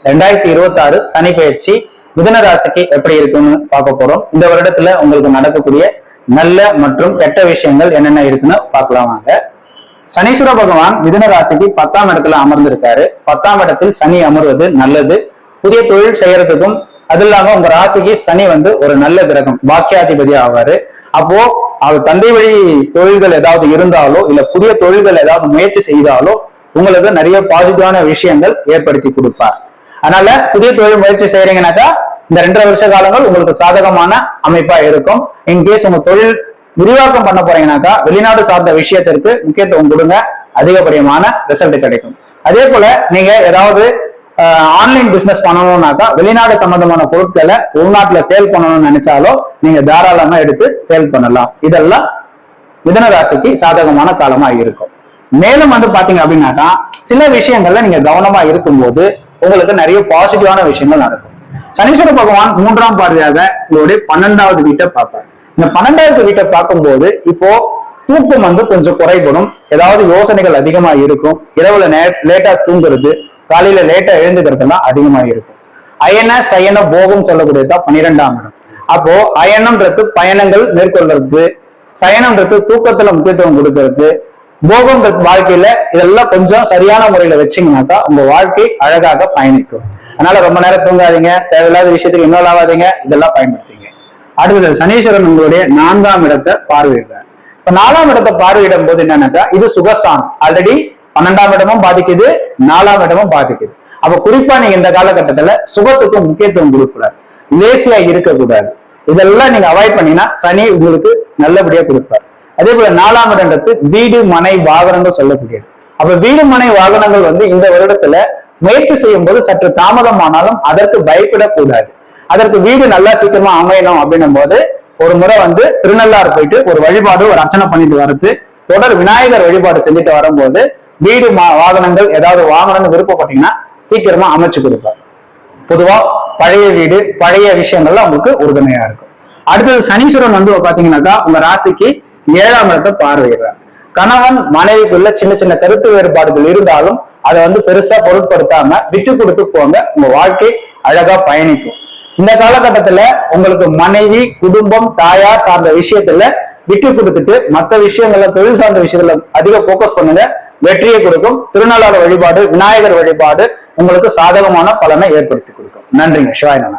2026 சனி பயிற்சி மிதுன ராசிக்கு எப்படி இருக்குன்னு பார்க்க போறோம். இந்த வருடத்துல உங்களுக்கு நடக்கக்கூடிய நல்ல மற்றும் கெட்ட விஷயங்கள் என்னென்ன இருக்குன்னு பார்க்கலாம் வாங்க. சனீஸ்வர பகவான் மிதுன ராசிக்கு 10ஆம் இடத்துல அமர்ந்திருக்காரு. 10ஆம் இடத்தில் சனி அமர்வது நல்லது. புதிய தொழில் செய்யறதுக்கும் அது இல்லாம உங்க ராசிக்கு சனி ஒரு நல்ல கிரகம், பாக்கியாதிபதி ஆவாரு. அப்போ அவர் தந்தை வழி தொழில்கள் ஏதாவது இருந்தாலோ இல்ல புதிய தொழில்கள் ஏதாவது முயற்சி செய்தாலோ உங்களுக்கு நிறைய பாசிட்டிவான விஷயங்கள் ஏற்படுத்தி கொடுப்பார். அதனால புதிய தொழில் முயற்சி செய்யறீங்கன்னாக்கா இந்த 2.5 வருஷ காலங்கள் உங்களுக்கு சாதகமான அமைப்பா இருக்கும். இன்கேஸ் உங்க தொழில் விரிவாக்கம் பண்ண போறீங்கன்னாக்கா வெளிநாடு சார்ந்த விஷயத்திற்கு முக்கியத்துவம் கொடுங்க, அதிகப்படியான ரிசல்ட் கிடைக்கும். அதே போல நீங்க ஏதாவது ஆன்லைன் பிசினஸ் பண்ணணும்னாக்கா வெளிநாடு சம்பந்தமான பொருட்களை உள்நாட்டுல சேல் பண்ணணும்னு நினைச்சாலும் நீங்க தாராளமா எடுத்து சேல் பண்ணலாம். இதெல்லாம் மிதுன ராசிக்கு சாதகமான காலமா இருக்கும். மேலும் பாத்தீங்க அப்படின்னாக்கா சில விஷயங்கள்ல நீங்க கவனமா இருக்கும்போது உங்களுக்கு நிறைய பாசிட்டிவான விஷயங்கள் நடக்கும். சனீஸ்வர பகவான் 3ஆம் பார்வையாக உங்களுடைய 12வது வீட்டை பார்ப்பார். இந்த 12வது வீட்டை பார்க்கும்போது இப்போ தூக்கம் கொஞ்சம் குறைபடும், ஏதாவது யோசனைகள் அதிகமா இருக்கும், இரவுல லேட்டா தூங்குறது, காலையில லேட்டா எழுந்துக்கிறதுலாம் அதிகமா இருக்கும். அயன சயன போகம் சொல்லக்கூடியதான் 12ஆம் இடம். அப்போ அயனம்ன்றது பயணங்கள் மேற்கொள்றது, சயனம்ன்றது தூக்கத்துல முக்கியத்துவம் கொடுக்கறது, போகம்ன்றது வாழ்க்கையில இதெல்லாம் கொஞ்சம் சரியான முறையில வச்சீங்கன்னாக்கா உங்க வாழ்க்கை அழகாக பயணிக்கும். அதனால ரொம்ப நேரம் தூங்காதீங்க, தேவையில்லாத விஷயத்துக்கு இன்வால்வ் ஆகாதீங்க, இதெல்லாம் பயன்படுத்திங்க. அடுத்தது சனீஸ்வரன் உங்களுடைய 4ஆம் இடத்தை பார்வையிடுறார். இப்ப 4ஆம் இடத்தை பார்வையிடும் போது என்னன்னாக்கா இது சுகஸ்தானம். ஆல்ரெடி 12ஆம் இடமும் பாதிக்குது, 4ஆம் இடமும் பாதிக்குது. அப்ப குறிப்பா நீங்க இந்த காலகட்டத்துல சுகத்துக்கு முக்கியத்துவம் கொடுக்கூடாது, லேசியா இருக்கக்கூடாது. இதெல்லாம் நீங்க அவாய்ட் பண்ணீங்கன்னா சனி உங்களுக்கு நல்லபடியா கொடுப்பார். அதே போல 4ஆம் இடம்ன்றது வீடு மனை வாகனங்கள் சொல்லக்கூடியது. அப்ப வீடு மனை வாகனங்கள் இந்த வருடத்துல முயற்சி செய்யும் போது சற்று தாமதமானாலும் அதற்கு பயப்படக்கூடாது. அதற்கு வீடு நல்லா சீக்கிரமா அமையணும் அப்படின்னும் போது ஒரு முறை திருநள்ளாறு போயிட்டு ஒரு வழிபாடு ஒரு அர்ச்சனை பண்ணிட்டு வர்றது, தொடர் விநாயகர் வழிபாடு செஞ்சுட்டு வரும்போது வீடு வாகனங்கள் ஏதாவது வாங்கணும்னு விருப்பப்பட்டீங்கன்னா சீக்கிரமா அமைச்சு கொடுப்பார். பொதுவா பழைய வீடு பழைய விஷயங்கள்லாம் உங்களுக்கு உறுதுணையா இருக்கும். அடுத்தது சனீஸ்வரன் பாத்தீங்கன்னாக்கா உங்க ராசிக்கு 7ஆம் இடத்தை பார்வையிடுறார். கணவன் மனைவிக்குள்ள சின்ன சின்ன கருத்து வேறுபாடுகள் இருந்தாலும் அதை பெருசா பொருட்படுத்தாம விட்டு கொடுத்து போங்க, உங்க வாழ்க்கை அழகா பயணிக்கும். இந்த காலகட்டத்துல உங்களுக்கு மனைவி குடும்பம் தாயார் சார்ந்த விஷயத்துல விட்டு கொடுத்துட்டு மற்ற விஷயங்கள்ல தொழில் சார்ந்த விஷயத்துல அதிக போக்கஸ் பண்ணுங்க, வெற்றியை கொடுக்கும். திருநள்ளாறு வழிபாடு விநாயகர் வழிபாடு உங்களுக்கு சாதகமான பலனை ஏற்படுத்தி கொடுக்கும். நன்றிங்க. சிவாய நம.